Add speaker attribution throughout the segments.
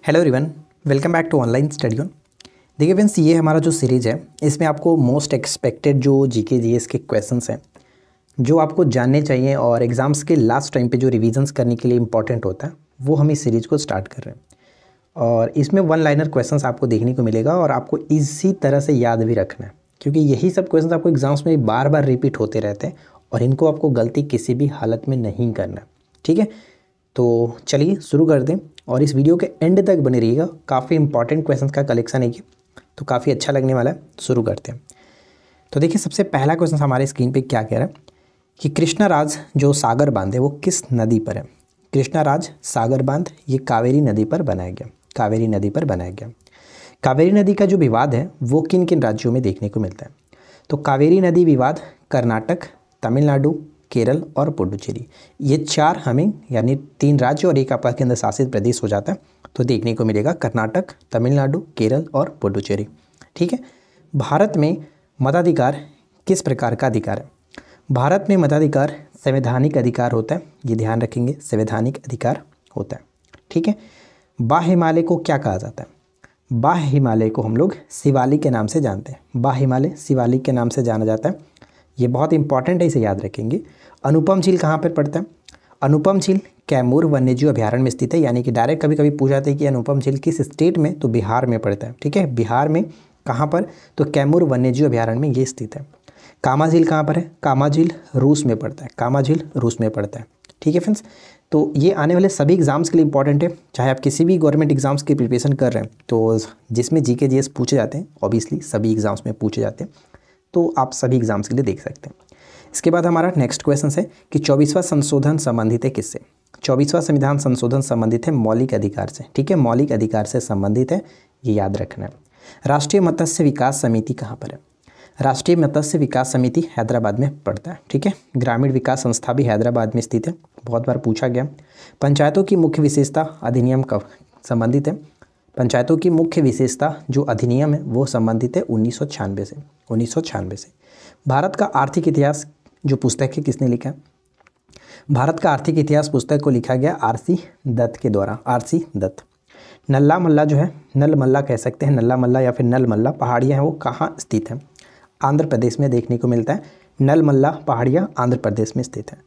Speaker 1: Hello everyone, welcome back to online study on. देखिए friends, ये हमारा जो सीरीज़ है इसमें आपको मोस्ट एक्सपेक्टेड जो जीके जीएस के क्वेश्चंस हैं जो आपको जानने चाहिए और एग्ज़ाम्स के लास्ट टाइम पे जो रिवीजन्स करने के लिए इंपॉर्टेंट होता है वो हम इस सीरीज़ को स्टार्ट कर रहे हैं। और इसमें वन लाइनर क्वेश्चंस आपको देखने को मिलेगा और आपको इसी तरह से याद भी रखना है, क्योंकि यही सब क्वेश्चंस आपको एग्ज़ाम्स में बार बार रिपीट होते रहते हैं और इनको आपको गलती किसी भी हालत में नहीं करना है। ठीक है, तो चलिए शुरू कर दें और इस वीडियो के एंड तक बने रहिएगा। काफ़ी इंपॉर्टेंट क्वेश्चंस का कलेक्शन है ये, तो काफ़ी अच्छा लगने वाला है। शुरू करते हैं। तो देखिए, सबसे पहला क्वेश्चन हमारे स्क्रीन पे क्या कह रहा है कि कृष्णाराज जो सागर बांध है वो किस नदी पर है। कृष्णाराज सागर बांध ये कावेरी नदी पर बनाया गया, कावेरी नदी पर बनाया गया। कावेरी नदी का जो विवाद है वो किन किन राज्यों में देखने को मिलता है। तो कावेरी नदी विवाद कर्नाटक, तमिलनाडु, केरल और पुडुचेरी, ये चार हमें यानी 3 राज्य और एक आपका केंद्र शासित प्रदेश हो जाता है, तो देखने को मिलेगा कर्नाटक, तमिलनाडु, केरल और पुडुचेरी। ठीक है, भारत में मताधिकार किस प्रकार का अधिकार है। भारत में मताधिकार संवैधानिक अधिकार होता है, ये ध्यान रखेंगे, संवैधानिक अधिकार होता है। ठीक है, बाह्य हिमालय को क्या कहा जाता है। बाह्य हिमालय को हम लोग शिवालिक के नाम से जानते हैं। बाह्य हिमालय शिवालिक के नाम से जाना जाता है, ये बहुत इंपॉर्टेंट है, इसे याद रखेंगे। अनुपम झील कहाँ पर पड़ता है। अनुपम झील कैमूर वन्यजीव अभयारण्य में स्थित है, यानी कि डायरेक्ट कभी कभी पूछ जाते हैं कि अनुपम झील किस स्टेट में, तो बिहार में पड़ता है। ठीक है, बिहार में कहाँ पर, तो कैमूर वन्यजीव अभयारण्य में ये स्थित है। कामा झील कहाँ पर है, कामा झील रूस में पड़ता है, कामा झील रूस में पड़ता है। ठीक है फ्रेंड्स, तो ये आने वाले सभी एग्जाम्स के लिए इंपॉर्टेंट है, चाहे आप किसी भी गवर्नमेंट एग्जाम्स की प्रिपरेशन कर रहे हैं, तो जिसमें जीके जीएस पूछे जाते हैं, ऑब्वियसली सभी एग्जाम्स में पूछे जाते हैं, तो आप सभी एग्जाम्स के लिए देख सकते हैं। इसके बाद हमारा नेक्स्ट क्वेश्चन है कि 24वां संशोधन संबंधित है किससे। 24वां संविधान संशोधन संबंधित है मौलिक अधिकार से। ठीक है, मौलिक अधिकार से संबंधित है, ये याद रखना है। राष्ट्रीय मत्स्य विकास समिति कहाँ पर है। राष्ट्रीय मत्स्य विकास समिति हैदराबाद में पड़ता है। ठीक है, ग्रामीण विकास संस्था भी हैदराबाद में स्थित है, बहुत बार पूछा गया। पंचायतों की मुख्य विशेषता अधिनियम कब संबंधित है। पंचायतों की मुख्य विशेषता जो अधिनियम है वो संबंधित है 1996 से, 1996 से। भारत का आर्थिक इतिहास जो पुस्तक है किसने लिखा है। भारत का आर्थिक इतिहास पुस्तक को लिखा गया आरसी दत्त के द्वारा, आरसी दत्त। नल्ला मल्ला जो है, नल मल्ला कह सकते हैं, नल्ला मल्ला या फिर नल मल्ला पहाड़ियाँ हैं वो कहाँ स्थित है। आंध्र प्रदेश में देखने को मिलता है। नल मल्ला पहाड़ियाँ आंध्र प्रदेश में स्थित है।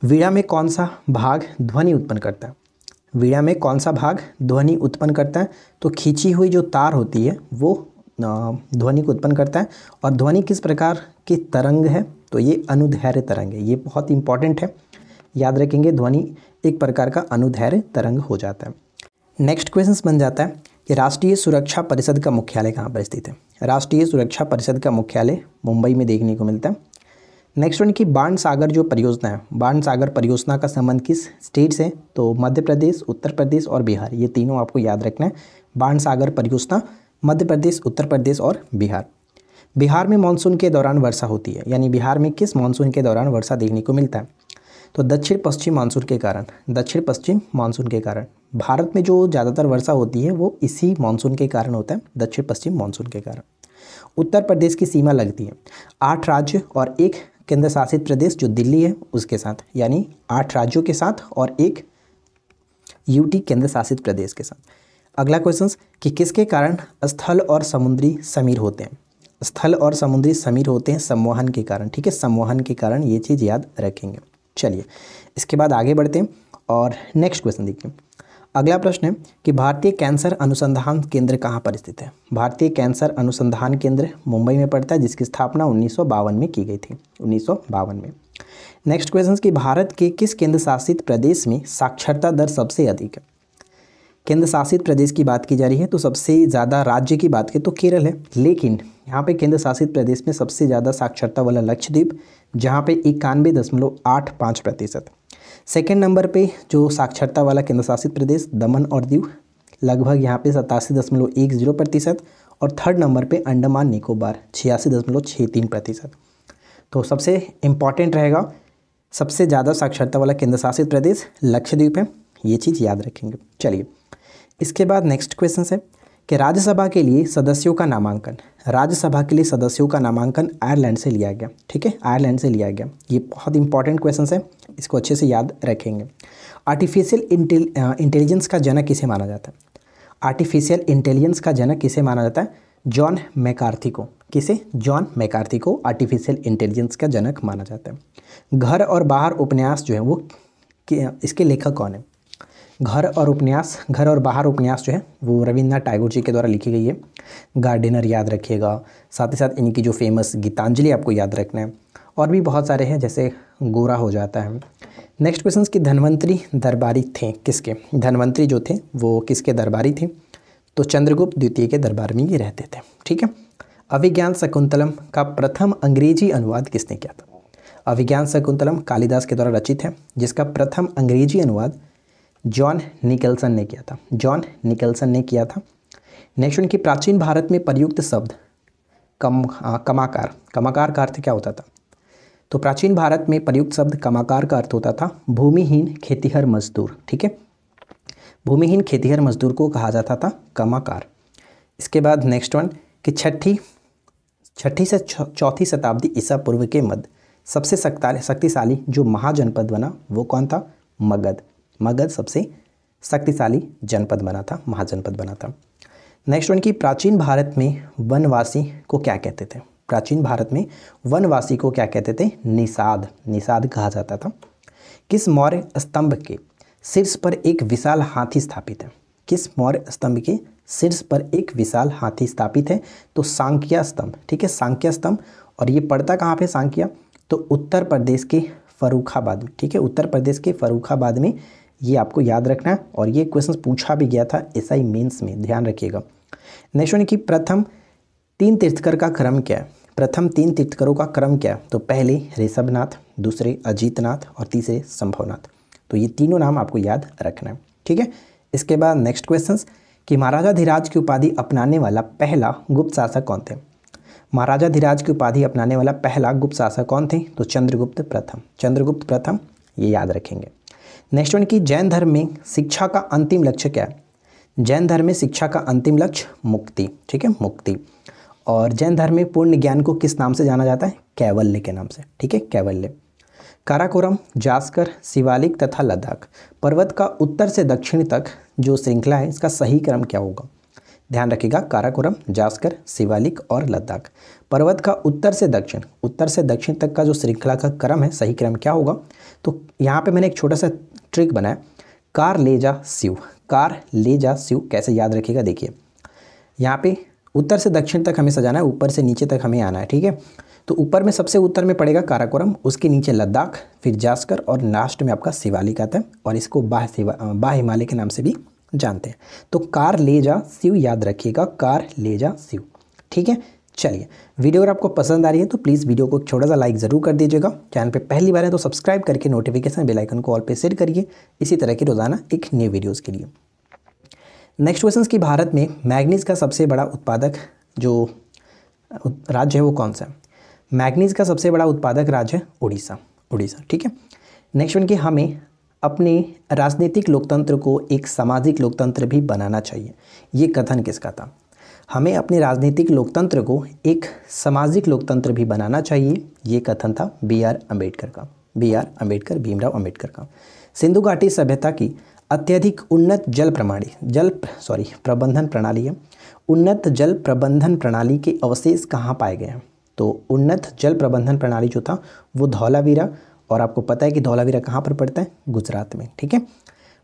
Speaker 1: वीणा में कौन सा भाग ध्वनि उत्पन्न करता है। वीणा में कौन सा भाग ध्वनि उत्पन्न करता है, तो खींची हुई जो तार होती है वो ध्वनि को उत्पन्न करता है। और ध्वनि किस प्रकार की तरंग है, तो ये अनुदैर्घ्य तरंग है, ये बहुत इंपॉर्टेंट है, याद रखेंगे। ध्वनि एक प्रकार का अनुदैर्घ्य तरंग हो जाता है। नेक्स्ट क्वेश्चन बन जाता है कि राष्ट्रीय सुरक्षा परिषद का मुख्यालय कहाँ पर स्थित है। राष्ट्रीय सुरक्षा परिषद का मुख्यालय मुंबई में देखने को मिलता है। नेक्स्ट वन की बाण सागर जो परियोजना है, बाण सागर परियोजना का संबंध किस स्टेट से, तो मध्य प्रदेश, उत्तर प्रदेश और बिहार, ये तीनों आपको याद रखना है। बाण सागर परियोजना मध्य प्रदेश, उत्तर प्रदेश और बिहार। बिहार में मानसून के दौरान वर्षा होती है, यानी बिहार में किस मानसून के दौरान वर्षा देखने को मिलता है, तो दक्षिण पश्चिम मानसून के कारण, दक्षिण पश्चिम मानसून के कारण। भारत में जो ज़्यादातर वर्षा होती है वो इसी मानसून के कारण होता है, दक्षिण पश्चिम मानसून के कारण। उत्तर प्रदेश की सीमा लगती है 8 राज्य और एक केंद्र शासित प्रदेश जो दिल्ली है उसके साथ, यानी 8 राज्यों के साथ और एक यूटी केंद्र शासित प्रदेश के साथ। अगला क्वेश्चन कि किसके कारण स्थल और समुद्री समीर होते हैं। स्थल और समुद्री समीर होते हैं संवहन के कारण। ठीक है, संवहन के कारण, ये चीज़ याद रखेंगे। चलिए इसके बाद आगे बढ़ते हैं और नेक्स्ट क्वेश्चन देखिए। अगला प्रश्न है कि भारतीय कैंसर अनुसंधान केंद्र कहाँ पर स्थित है। भारतीय कैंसर अनुसंधान केंद्र मुंबई में पड़ता है, जिसकी स्थापना 1952 में की गई थी, 1952 में। नेक्स्ट क्वेश्चन कि भारत के किस केंद्र शासित प्रदेश में साक्षरता दर सबसे अधिक है। केंद्र शासित प्रदेश की बात की जा रही है तो सबसे ज़्यादा राज्य की बात करें तो केरल है, लेकिन यहाँ पे केंद्र शासित प्रदेश में सबसे ज़्यादा साक्षरता वाला लक्षद्वीप, जहाँ पे 91.85%। सेकेंड नंबर पे जो साक्षरता वाला केंद्र शासित प्रदेश दमन और दीव, लगभग यहाँ पे 87.10%। और थर्ड नंबर पे अंडमान निकोबार 86.63%। तो सबसे इम्पॉर्टेंट रहेगा, सबसे ज़्यादा साक्षरता वाला केंद्र शासित प्रदेश लक्षद्वीप है, ये चीज़ याद रखेंगे। चलिए इसके बाद नेक्स्ट क्वेश्चन है कि राज्यसभा के लिए सदस्यों का नामांकन, राज्यसभा के लिए सदस्यों का नामांकन आयरलैंड से लिया गया। ठीक है, आयरलैंड से लिया गया, ये बहुत इंपॉर्टेंट क्वेश्चन है, इसको अच्छे से याद रखेंगे। आर्टिफिशियल इंटेलिजेंस का जनक किसे माना जाता है। आर्टिफिशियल इंटेलिजेंस का जनक किसे माना जाता है? जॉन मैकार्थी को। किसे? जॉन मैकार्थी को आर्टिफिशियल इंटेलिजेंस का जनक माना जाता है। घर और बाहर उपन्यास जो है वो इसके लेखक कौन है? घर और बाहर उपन्यास जो है वो रविन्द्रनाथ टैगोर जी के द्वारा लिखी गई है। गार्डनर याद रखिएगा, साथ ही साथ इनकी जो फेमस गीतांजलि आपको याद रखना है, और भी बहुत सारे हैं जैसे गोरा हो जाता है। नेक्स्ट क्वेश्चन की धन्वंतरी दरबारी थे किसके? धन्वंतरी जो थे वो किसके दरबारी थे? तो चंद्रगुप्त द्वितीय के दरबार में ये रहते थे। ठीक है। अभिज्ञान शकुंतलम का प्रथम अंग्रेजी अनुवाद किसने किया था? अभिज्ञान शकुंतलम कालिदास के द्वारा रचित है, जिसका प्रथम अंग्रेजी अनुवाद जॉन निकल्सन ने किया था। जॉन निकल्सन ने किया था। नेक्स्ट उनकी प्राचीन भारत में प्रयुक्त शब्द कमाकार। कमाकार का अर्थ क्या होता था? तो प्राचीन भारत में प्रयुक्त शब्द कमाकार का अर्थ होता था भूमिहीन खेतिहर मजदूर। ठीक है, भूमिहीन खेतिहर मजदूर को कहा जाता था कमाकार। इसके बाद नेक्स्ट वन कि छठी से चौथी शताब्दी ईसा पूर्व के मध्य सबसे शक्तिशाली जो महाजनपद बना वो कौन था? मगध। मगध सबसे शक्तिशाली जनपद बना था, महाजनपद बना था। नेक्स्ट वन की प्राचीन भारत में वनवासी को क्या कहते थे? प्राचीन भारत में वनवासी को क्या कहते थे? निषाद। निषाद कहा जाता था। किस मौर्य स्तंभ के शीर्ष पर एक विशाल हाथी स्थापित है? किस मौर्य स्तंभ के शीर्ष पर एक विशाल हाथी स्थापित है? तो सांख्या स्तंभ। ठीक है, सांख्या स्तंभ। और ये पड़ता कहाँ पे सांख्या? तो उत्तर प्रदेश के फर्रुखाबाद में। ठीक है, उत्तर प्रदेश के फर्रुखाबाद में, ये आपको याद रखना है। और ये क्वेश्चन पूछा भी गया था एसआई मेंस में, ध्यान रखिएगा। नेक्स्ट वन की प्रथम 3 तीर्थकर का क्रम क्या है? प्रथम 3 तीर्थकरों का क्रम क्या है? तो पहले ऋषभनाथ, दूसरे अजीतनाथ और तीसरे संभवनाथ। तो ये तीनों नाम आपको याद रखना है। ठीक है। इसके बाद नेक्स्ट क्वेश्चन कि महाराजाधिराज की उपाधि अपनाने वाला पहला गुप्त शासक कौन थे? महाराजाधिराज की उपाधि अपनाने वाला पहला गुप्त शासक कौन थे? तो चंद्रगुप्त प्रथम। चंद्रगुप्त प्रथम, ये याद रखेंगे। नेक्स्ट वन की जैन धर्म में शिक्षा का अंतिम लक्ष्य क्या है? जैन धर्म में शिक्षा का अंतिम लक्ष्य मुक्ति। ठीक है, मुक्ति। और जैन धर्म में पूर्ण ज्ञान को किस नाम से जाना जाता है? कैवल्य के नाम से। ठीक है, कैवल्य। काराकोरम, जास्कर, शिवालिक तथा लद्दाख पर्वत का उत्तर से दक्षिण तक जो श्रृंखला है इसका सही क्रम क्या होगा? ध्यान रखिएगा, काराकोरम, जास्कर, शिवालिक और लद्दाख पर्वत का उत्तर से दक्षिण तक का जो श्रृंखला का क्रम है, सही क्रम क्या होगा? तो यहाँ पे मैंने एक छोटा सा ट्रिक बनाया, कार ले जा शिव। कार ले जा शिव कैसे याद रखिएगा? देखिए, यहाँ पे उत्तर से दक्षिण तक हमें सजाना है, ऊपर से नीचे तक हमें आना है। ठीक है, तो ऊपर में सबसे उत्तर में पड़ेगा काराकोरम, उसके नीचे लद्दाख, फिर जास्कर और लास्ट में आपका शिवालिक आता है। और इसको बाह्य हिमालय के नाम से भी जानते हैं। तो कार ले जा शिव याद रखिएगा, कार ले जा शिव। ठीक है, चलिए, वीडियो अगर आपको पसंद आ रही है तो प्लीज़ वीडियो को छोटा सा लाइक ज़रूर कर दीजिएगा। चैनल पे पहली बार है तो सब्सक्राइब करके नोटिफिकेशन बेल आइकन को ऑल पे सेट करिए, इसी तरह की रोजाना एक न्यू वीडियोज़ के लिए। नेक्स्ट क्वेश्चन की भारत में मैग्नीज का सबसे बड़ा उत्पादक जो राज्य है वो कौन सा है? मैग्नीज का सबसे बड़ा उत्पादक राज्य है उड़ीसा। उड़ीसा। ठीक है। नेक्स्ट वन कि हमें अपने राजनीतिक लोकतंत्र को एक सामाजिक लोकतंत्र भी बनाना चाहिए, ये कथन किसका था? हमें अपने राजनीतिक लोकतंत्र को एक सामाजिक लोकतंत्र भी बनाना चाहिए, ये कथन था बी.आर. अम्बेडकर का। बी.आर. अम्बेडकर, भीमराव अम्बेडकर का। सिंधु घाटी सभ्यता की अत्यधिक उन्नत प्रबंधन प्रणाली है। उन्नत जल प्रबंधन प्रणाली के अवशेष कहाँ पाए गए हैं? तो उन्नत जल प्रबंधन प्रणाली जो था वो धौलावीरा, और आपको पता है कि धौलावीरा कहाँ पर पड़ता है? गुजरात में। ठीक है।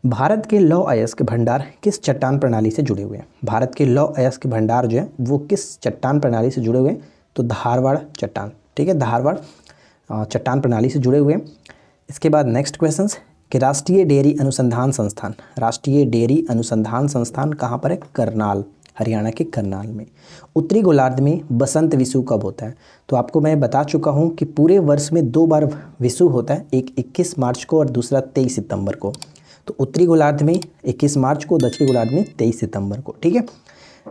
Speaker 1: भारत के लौह अयस्क भंडार किस चट्टान प्रणाली से जुड़े हुए हैं? भारत के लौह अयस्क भंडार जो है वो किस चट्टान प्रणाली से जुड़े हुए हैं? तो धारवाड़ चट्टान। ठीक है, धारवाड़ चट्टान प्रणाली से जुड़े हुए हैं। इसके बाद नेक्स्ट क्वेश्चन कि राष्ट्रीय डेयरी अनुसंधान संस्थान, राष्ट्रीय डेयरी अनुसंधान संस्थान कहाँ पर है? करनाल, हरियाणा के करनाल में। उत्तरी गोलार्ध में बसंत विषु कब होता है? तो आपको मैं बता चुका हूँ कि पूरे वर्ष में 2 बार विषु होता है, एक 21 मार्च को और दूसरा 23 सितंबर को। तो उत्तरी गोलार्ध में 21 मार्च को, दक्षिणी गोलार्ध में 23 सितंबर को। ठीक है।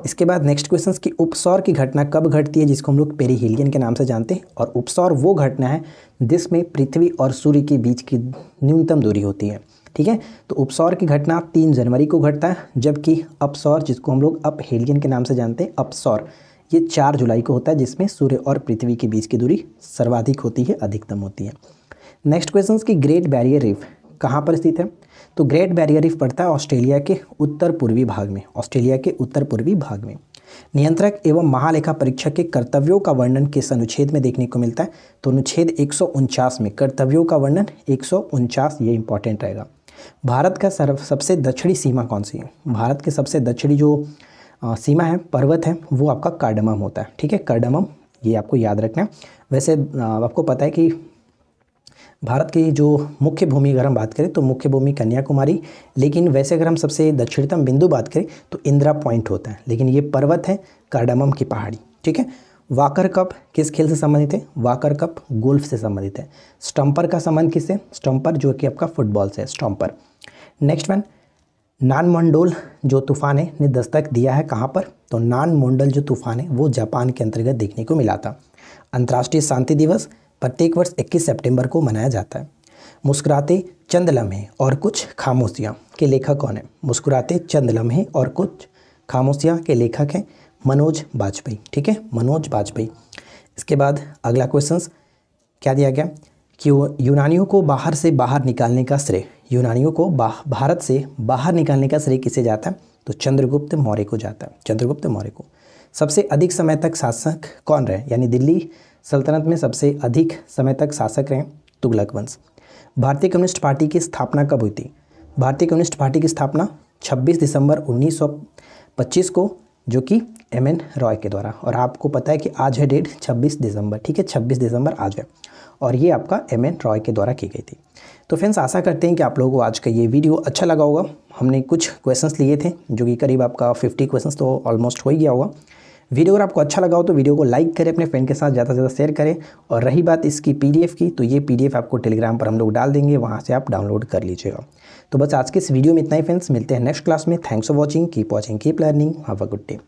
Speaker 1: इसके बाद नेक्स्ट क्वेश्चन की उपसौर की घटना कब घटती है, जिसको हम लोग पेरिहीलियन के नाम से जानते हैं। और उपसौर वो घटना है जिसमें पृथ्वी और सूर्य के बीच की न्यूनतम दूरी होती है। ठीक है, तो उपसौर की घटना 3 जनवरी को घटता है, जबकि अपसौर, जिसको हम लोग अपहेलियन के नाम से जानते हैं, अपसौर, ये 4 जुलाई को होता है, जिसमें सूर्य और पृथ्वी के बीच की दूरी सर्वाधिक होती है, अधिकतम होती है। नेक्स्ट क्वेश्चन की ग्रेट बैरियर रीफ कहाँ पर स्थित है? तो ग्रेट बैरियर रीफ पड़ता है ऑस्ट्रेलिया के उत्तर पूर्वी भाग में, ऑस्ट्रेलिया के उत्तर पूर्वी भाग में। नियंत्रक एवं महालेखा परीक्षक के कर्तव्यों का वर्णन किस अनुच्छेद में देखने को मिलता है? तो अनुच्छेद 149 में कर्तव्यों का वर्णन 149, ये इंपॉर्टेंट रहेगा। भारत का सबसे दक्षिणी सीमा कौन सी है? भारत के सबसे दक्षिणी जो सीमा है, पर्वत है, वो आपका कार्डमम होता है। ठीक है, कार्डमम, ये आपको याद रखना है। वैसे आपको पता है कि भारत की जो मुख्य भूमि अगर हम बात करें तो मुख्य भूमि कन्याकुमारी, लेकिन वैसे अगर हम सबसे दक्षिणतम बिंदु बात करें तो इंदिरा पॉइंट होता है, लेकिन ये पर्वत है कार्डमम की पहाड़ी। ठीक है, वाकर कप किस खेल से संबंधित है? वाकर कप गोल्फ से संबंधित है। स्टम्पर का संबंध किससे? स्टम्पर जो कि आपका फुटबॉल से है, स्टम्पर। नेक्स्ट वन, नान मंडोल जो तूफान है ने दस्तक दिया है कहाँ पर? तो नान मंडल जो तूफान है वो जापान के अंतर्गत देखने को मिला था। अंतर्राष्ट्रीय शांति दिवस प्रत्येक वर्ष 21 सितंबर को मनाया जाता है। मुस्कुराते चंद लम्हे और कुछ खामोशियाँ के लेखक कौन है? मुस्कुराते चंद लम्हे और कुछ खामोशियाँ के लेखक हैं मनोज बाजपेयी। ठीक है, मनोज बाजपेयी। इसके बाद अगला क्वेश्चन क्या दिया गया कि यूनानियों को बाहर से बाहर निकालने का श्रेय, यूनानियों को भारत से बाहर निकालने का श्रेय किसे जाता है? तो चंद्रगुप्त मौर्य को जाता है, चंद्रगुप्त मौर्य को। सबसे अधिक समय तक शासक कौन रहे? यानी दिल्ली सल्तनत में सबसे अधिक समय तक शासक रहे तुगलक वंश। भारतीय कम्युनिस्ट पार्टी की स्थापना कब हुई थी? भारतीय कम्युनिस्ट पार्टी की स्थापना 26 दिसंबर 1925 को, जो कि एम.एन. रॉय के द्वारा। और आपको पता है कि आज है डेट 26 दिसंबर। ठीक है, 26 दिसंबर आज है, और ये आपका एम.एन. रॉय के द्वारा की गई थी। तो फ्रेंड्स, आशा करते हैं कि आप लोगों को आज का ये वीडियो अच्छा लगा होगा। हमने कुछ क्वेश्चंस लिए थे जो कि करीब आपका 50 क्वेश्चंस तो ऑलमोस्ट हो ही गया होगा। वीडियो अगर आपको अच्छा लगा हो तो वीडियो को लाइक करें, अपने फ्रेंड के साथ ज़्यादा से ज़्यादा शेयर करें। और रही बात इसकी पीडीएफ की, तो ये पीडीएफ आपको टेलीग्राम पर हम लोग डाल देंगे, वहाँ से आप डाउनलोड कर लीजिएगा। तो बस आज के इस वीडियो में इतना ही फ्रेंड्स, मिलते हैं नेक्स्ट क्लास में। Thanks for watching, keep watching, keep learning, have a good day.